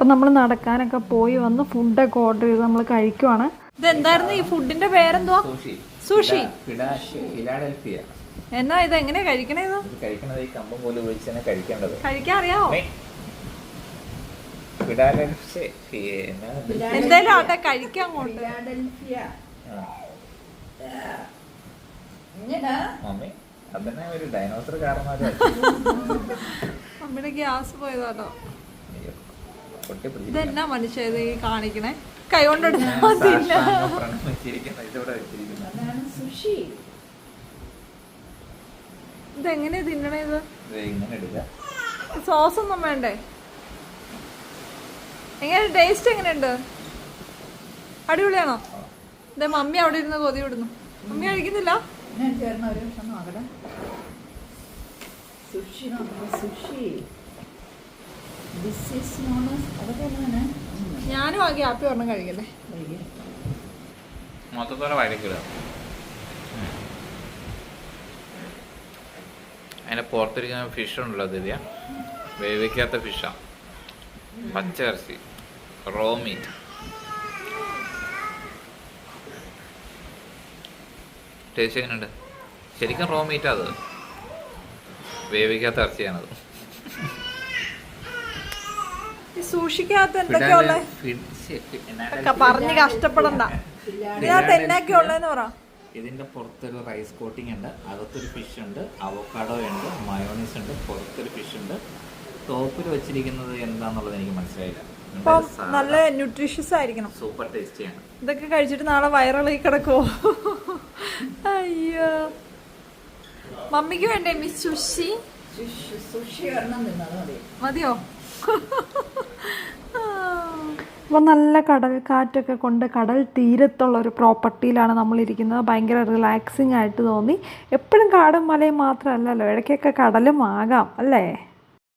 അപ്പം നമ്മൾ നടക്കാനൊക്കെ പോയി വന്ന് ഫുഡൊക്കെ ഓർഡർ ചെയ്ത് നമ്മൾ കഴിക്കുവാണ്. ഇതെന്തായിരുന്നു ഈ ഫുഡിന്റെ പേരെന്തുവാ? സുഷി. എന്നാ ഇത് എങ്ങനെയാ കഴിക്കണേ? കഴിക്കണത് ഈ കമ്പം പോലെ ഉപയോഗിച്ചാണ് കഴിക്കേണ്ടത്. കഴിക്കാൻ അറിയാവോ? എന്തായാലും ആട്ടെ കഴിക്കാൻ കൊണ്ട്. മമ്മി അതന്നെ ഒരു ഡൈനോസർ കാരണം മമ്മിയുടെ ഗ്യാസ് പോയതാട്ടോ. ഇതെന്നാ മനുഷ്യ ഇത് ഈ കാണിക്കണേ? കൈ കൊണ്ടെടുത്തില്ല. ഇതെങ്ങനെയാ തിന്നണേ? ഇത് സോസ് ഒന്നും വേണ്ടേ? എങ്ങനെ ടേസ്റ്റ് എങ്ങനെയുണ്ട്? അടിപൊളിയാണോ? ഇതേ മമ്മി അവിടെ ഇരുന്ന് കൊതി വിടുന്നു. മമ്മി കഴിക്കുന്നില്ല. ഞാനും ആ ഗ്യാപ്പി ഒരെണ്ണം കഴിക്കല്ലേ. മൊത്തത്തോടെ വഴക്കില്ല. അതിന്റെ പുറത്തിരിക്കുന്ന ഫിഷ് ഉണ്ടല്ലോ ദിവ്യ, വേവിക്കാത്ത ഫിഷാ, പച്ചയിറച്ചി, റോ മീറ്റ്. ടേസ്റ്റ് എങ്ങനെയുണ്ട്? ശരിക്കും റോ മീറ്റാ, അത് വേവിക്കാത്ത ഇറച്ചിയാണത്. സൂക്ഷിക്കാത്ത എന്തൊക്കെയുള്ള പറഞ്ഞ് കഷ്ടപ്പെടണ്ട. ഇതിനകത്ത് എന്നൊക്കെ ഉള്ളതെന്ന് പറ. ഇതിന്റെ പുറത്തൊരു റൈസ് കോട്ടിംഗ് ഉണ്ട്, അകത്തൊരു ഫിഷ് ഉണ്ട്, അവക്കാഡോ ഉണ്ട്, മയോണീസ് ഉണ്ട്, പുറത്തൊരു ഫിഷ് ഉണ്ട്. ടോപ്പിൽ വെച്ചിരിക്കുന്നത് എന്താന്നുള്ളത് എനിക്ക് മനസ്സിലായില്ല. നല്ല ന്യൂട്രീഷ്യസ് ആയിരിക്കണം, സൂപ്പർ ടേസ്റ്റിയാണ്. ഇതൊക്കെ കഴിച്ചിട്ട് നാളെ വയറിളകി കിടക്കുവോ? അയ്യോ, മമ്മിക്ക് വേണ്ടേ മിസ് സുഷി? മതിയോ? അപ്പോൾ നല്ല കടൽ കാറ്റൊക്കെ കൊണ്ട് കടൽ തീരത്തുള്ള ഒരു പ്രോപ്പർട്ടിയിലാണ് നമ്മളിരിക്കുന്നത്. ഭയങ്കര റിലാക്സിങ് ആയിട്ട് തോന്നി. എപ്പോഴും കാടും മലയും മാത്രമല്ലല്ലോ, ഇടയ്ക്കൊക്കെ കടലും ആകാം അല്ലേ?